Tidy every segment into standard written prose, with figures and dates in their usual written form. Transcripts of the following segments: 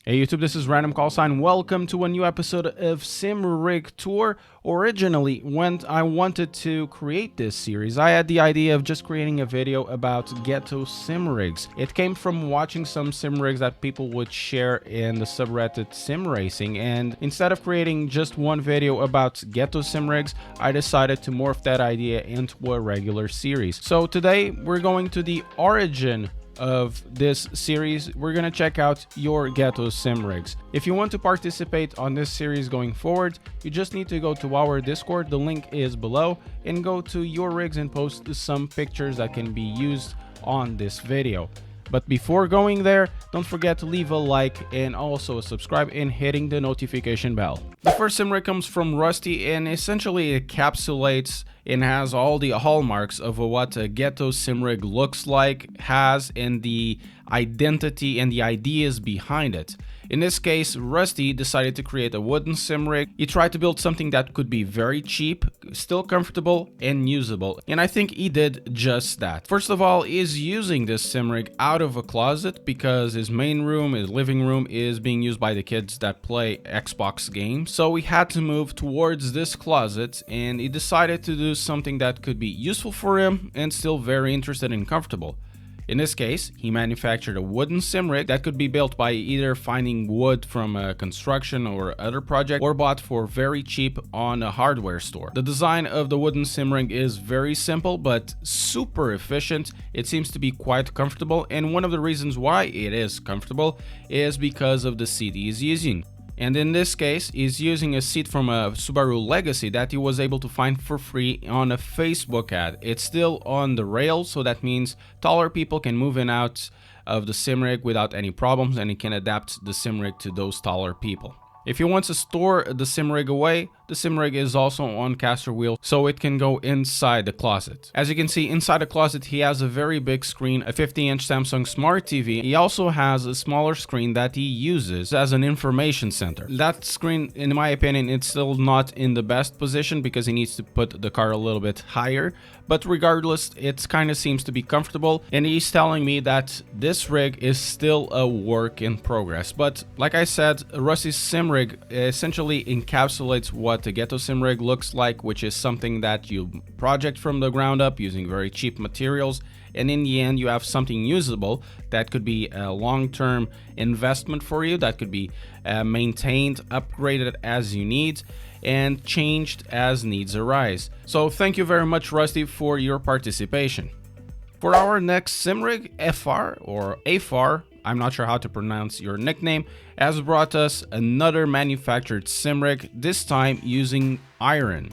Hey YouTube, this is Random Call Sign. Welcome to a new episode of Simrig Tour. Originally, when I wanted to create this series, I had the idea of just creating a video about Ghetto simrigs. It came from watching some simrigs that people would share in the subreddit sim racing, and instead of creating just one video about Ghetto simrigs, I decided to morph that idea into a regular series. So today we're going to the origin of this series. We're gonna check out your Ghetto simrigs. If you want to participate on this series going forward, you just need to go to our Discord, the link is below, and go to your rigs and post some pictures that can be used on this video. But before going there, don't forget to leave a like and also subscribe and hitting the notification bell. The first simrig comes from Rusty, and essentially encapsulates and has all the hallmarks of what a Ghetto simrig looks like, has, and the identity and the ideas behind it. In this case, Rusty decided to create a wooden simrig. He tried to build something that could be very cheap, still comfortable and usable, and I think he did just that. First of all, he's using this simrig out of a closet because his main room, his living room, is being used by the kids that play Xbox games. So he had to move towards this closet, and he decided to do something that could be useful for him and still very interesting and comfortable. In this case, he manufactured a wooden simrig that could be built by either finding wood from a construction or other project, or bought for very cheap on a hardware store. The design of the wooden simrig is very simple but super efficient. It seems to be quite comfortable, and one of the reasons why it is comfortable is because of the seat he is using. And in this case, he's using a seat from a Subaru Legacy that he was able to find for free on a Facebook ad. It's still on the rails, so that means taller people can move in and out of the simrig without any problems, and he can adapt the simrig to those taller people. If he wants to store the simrig away, the simrig is also on caster wheel, so it can go inside the closet. As you can see, inside the closet he has a very big screen, a 50-inch Samsung Smart TV. He also has a smaller screen that he uses as an information center. That screen, in my opinion, it's still not in the best position because he needs to put the car a little bit higher, but regardless, it kind of seems to be comfortable, and he's telling me that this rig is still a work in progress. But like I said, Rusty's simrig essentially encapsulates what the Ghetto simrig looks like, which is something that you project from the ground up using very cheap materials, and in the end you have something usable that could be a long-term investment for you, that could be maintained, upgraded as you need, and changed as needs arise. So thank you very much, Rusty, for your participation. For our next simrig, FR or AFR, I'm not sure how to pronounce your nickname, has brought us another manufactured simrig, this time using iron.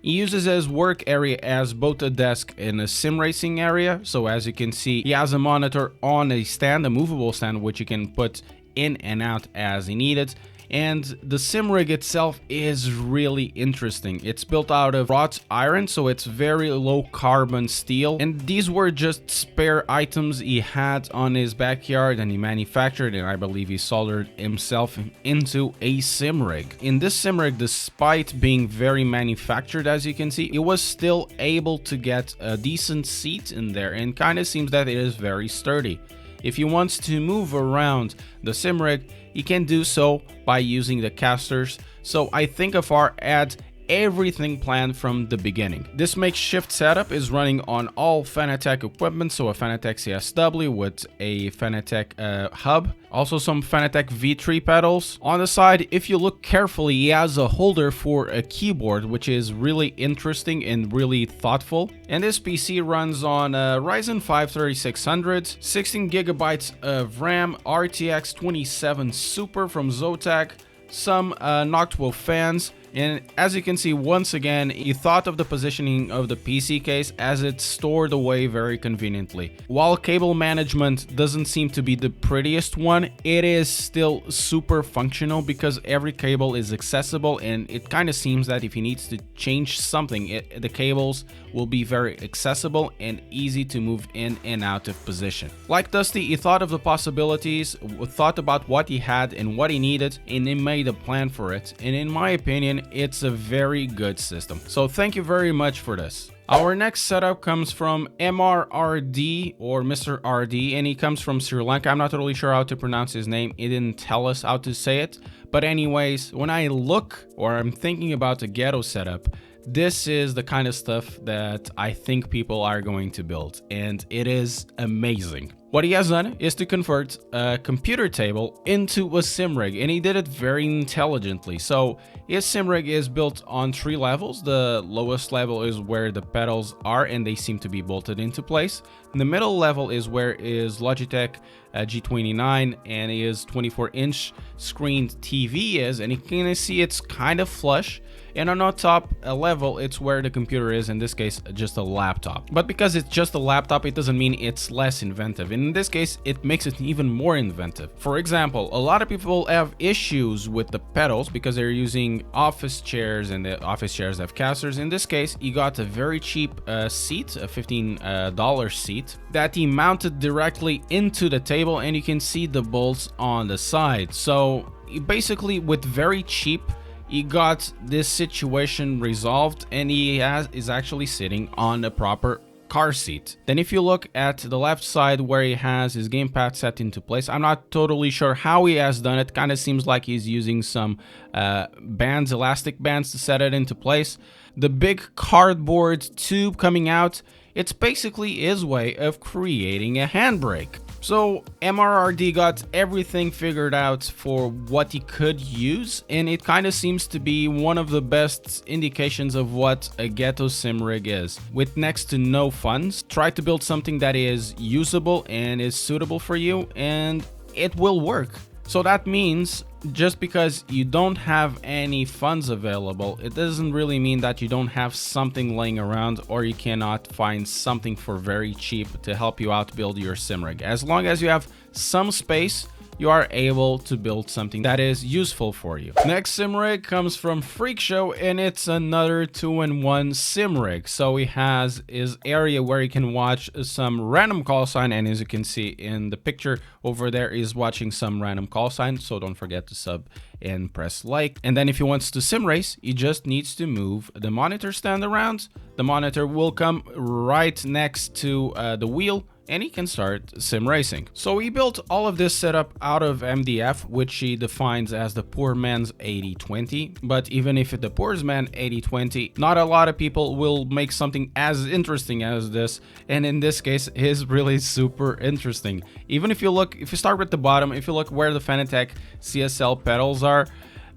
He uses his work area as both a desk and a sim racing area, so as you can see, he has a monitor on a stand, a movable stand, which you can put in and out as he needed. And the simrig itself is really interesting. It's built out of wrought iron, so it's very low carbon steel, and these were just spare items he had on his backyard, and he manufactured, and I believe he soldered himself into a simrig. In this simrig, despite being very manufactured, as you can see, it was still able to get a decent seat in there, and kind of seems that it is very sturdy. If he wants to move around the simrig, he can do so by using the casters, so I think FR had everything planned from the beginning. This makeshift setup is running on all Fanatec equipment, so a Fanatec CSW with a Fanatec hub, also some Fanatec V3 pedals. On the side, if you look carefully, he has a holder for a keyboard, which is really interesting and really thoughtful. And this PC runs on a Ryzen 5 3600, 16 gigabytes of RAM, RTX 27 Super from Zotac, some Noctua fans, and as you can see, once again, he thought of the positioning of the PC case as it's stored away very conveniently. While cable management doesn't seem to be the prettiest one, it is still super functional because every cable is accessible, and it kind of seems that if he needs to change something, the cables will be very accessible and easy to move in and out of position. Like Dusty, he thought of the possibilities, thought about what he had and what he needed, and he made a plan for it, and in my opinion, it's a very good system. So thank you very much for this. Our next setup comes from MRRD or Mr. RD, and he comes from Sri Lanka. I'm not totally sure how to pronounce his name. He didn't tell us how to say it. But anyways, when I look or I'm thinking about the Ghetto setup, this is the kind of stuff that I think people are going to build, and it is amazing. What he has done is to convert a computer table into a simrig, and he did it very intelligently. So his simrig is built on 3 levels. The lowest level is where the pedals are, and they seem to be bolted into place. And the middle level is where his Logitech G29 and his 24-inch screened TV is, and you can see it's kind of flush. And on the top level, it's where the computer is, in this case, just a laptop. But because it's just a laptop, it doesn't mean it's less inventive. In this case, it makes it even more inventive. For example, a lot of people have issues with the pedals because they're using office chairs, and the office chairs have casters. In this case, he got a very cheap seat, a $15 seat, that he mounted directly into the table, and you can see the bolts on the side. So basically, with very cheap, he got this situation resolved, and he is actually sitting on a proper car seat. Then if you look at the left side where he has his gamepad set into place, I'm not totally sure how he has done it. Kind of seems like he's using some bands, elastic bands, to set it into place. The big cardboard tube coming out, it's basically his way of creating a handbrake. So MRRD got everything figured out for what he could use, and it kind of seems to be one of the best indications of what a Ghetto simrig is. With next to no funds, try to build something that is usable and is suitable for you, and it will work. So that means just because you don't have any funds available, it doesn't really mean that you don't have something laying around, or you cannot find something for very cheap to help you out build your simrig. As long as you have some space, you are able to build something that is useful for you. Next simrig comes from Freakshow, and it's another 2-in-1 simrig. So he has his area where you can watch some random call sign, and as you can see in the picture over there, is watching some random call sign. So don't forget to sub and press like. And then if he wants to sim race, he just needs to move the monitor stand around. The monitor will come right next to the wheel, and he can start sim racing. So he built all of this setup out of MDF, which he defines as the poor man's 80-20. But even if the poor man's 80-20, not a lot of people will make something as interesting as this. And in this case, it is really super interesting. Even if you start with the bottom, if you look where the Fanatec CSL pedals are,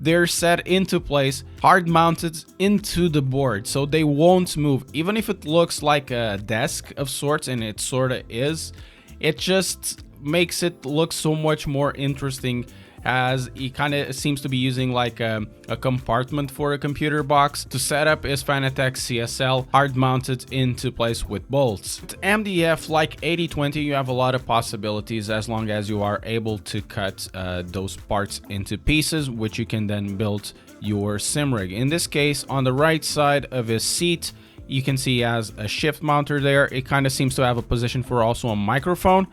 they're set into place, hard mounted into the board, so they won't move. Even if it looks like a desk of sorts, and it sort of is, it just makes it look so much more interesting, as he kind of seems to be using like a compartment for a computer box to set up his Fanatec CSL hard mounted into place with bolts. With MDF, like 80-20, you have a lot of possibilities as long as you are able to cut those parts into pieces, which you can then build your simrig. In this case, on the right side of his seat, you can see he has a shift mounter there. It kind of seems to have a position for also a microphone.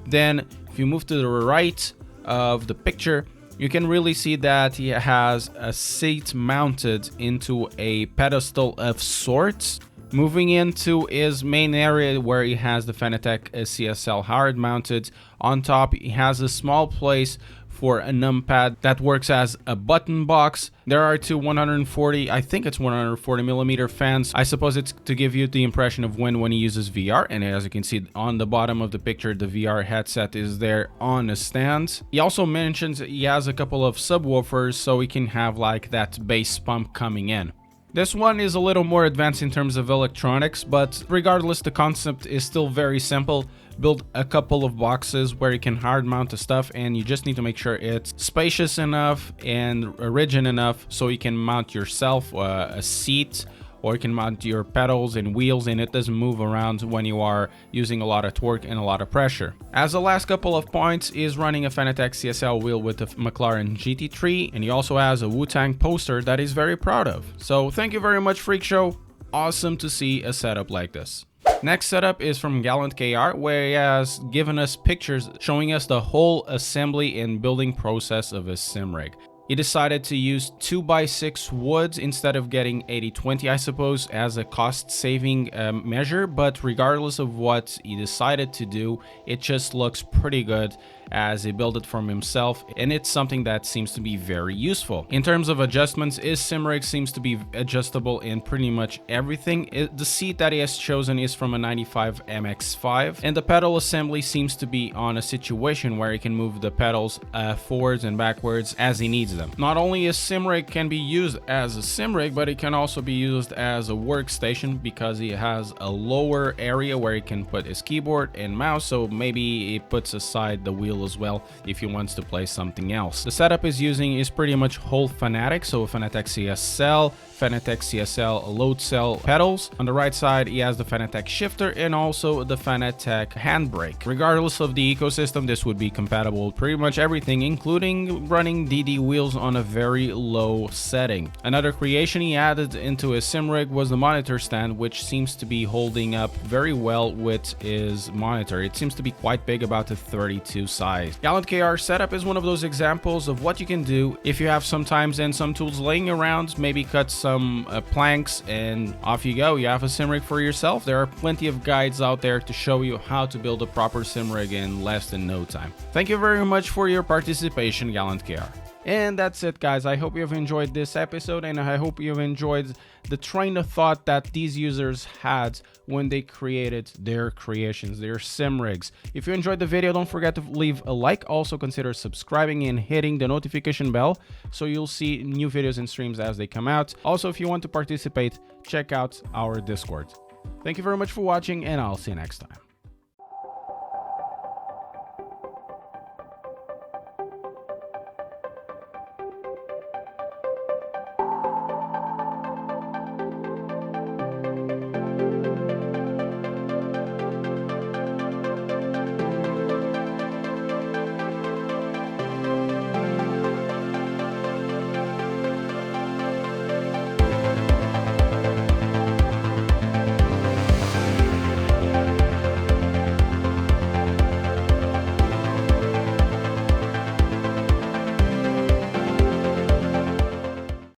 Then if you move to the right of the picture, you can really see that he has a seat mounted into a pedestal of sorts. Moving into his main area where he has the Fanatec CSL hard mounted, on top he has a small place for a numpad that works as a button box. There are two 140, I think it's 140 millimeter fans. I suppose it's to give you the impression of when he uses VR. And as you can see on the bottom of the picture, the VR headset is there on a stand. He also mentions he has a couple of subwoofers, so he can have like that bass pump coming in. This one is a little more advanced in terms of electronics, but regardless, the concept is still very simple. Build a couple of boxes where you can hard mount the stuff, and you just need to make sure it's spacious enough and rigid enough so you can mount yourself a seat, or you can mount your pedals and wheels, and it doesn't move around when you are using a lot of torque and a lot of pressure. As the last couple of points is running a Fanatec CSL wheel with a McLaren GT3, and he also has a Wu-Tang poster that he's very proud of. So thank you very much, Freakshow. Awesome to see a setup like this. Next setup is from gallantkart, where he has given us pictures showing us the whole assembly and building process of his simrig. He decided to use 2x6 woods instead of getting 80/20, I suppose, as a cost-saving measure. But regardless of what he decided to do, it just looks pretty good as he built it from himself, and it's something that seems to be very useful. In terms of adjustments, his Simrig seems to be adjustable in pretty much everything. The seat that he has chosen is from a 95 MX5, and the pedal assembly seems to be on a situation where he can move the pedals forwards and backwards as he needs them. Not only is Simrig can be used as a Simrig, but it can also be used as a workstation because he has a lower area where he can put his keyboard and mouse, so maybe he puts aside the wheel as well if he wants to play something else. The setup is using is pretty much whole Fanatec, so Fanatec CSL, Fanatec CSL load cell pedals. On the right side, he has the Fanatec shifter and also the Fanatec handbrake. Regardless of the ecosystem, this would be compatible with pretty much everything, including running DD wheels on a very low setting. Another creation he added into his Simrig was the monitor stand, which seems to be holding up very well with his monitor. It seems to be quite big, about a 32 size. gallantkart setup is one of those examples of what you can do if you have some times and some tools laying around. Maybe cut some planks and off you go. You have a Simrig for yourself. There are plenty of guides out there to show you how to build a proper Simrig in less than no time. Thank you very much for your participation, gallantkart. And that's it, guys. I hope you've enjoyed this episode, and I hope you've enjoyed the train of thought that these users had when they created their creations, their Simrigs. If you enjoyed the video, don't forget to leave a like. Also consider subscribing and hitting the notification bell so you'll see new videos and streams as they come out. Also, if you want to participate, check out our Discord. Thank you very much for watching, and I'll see you next time.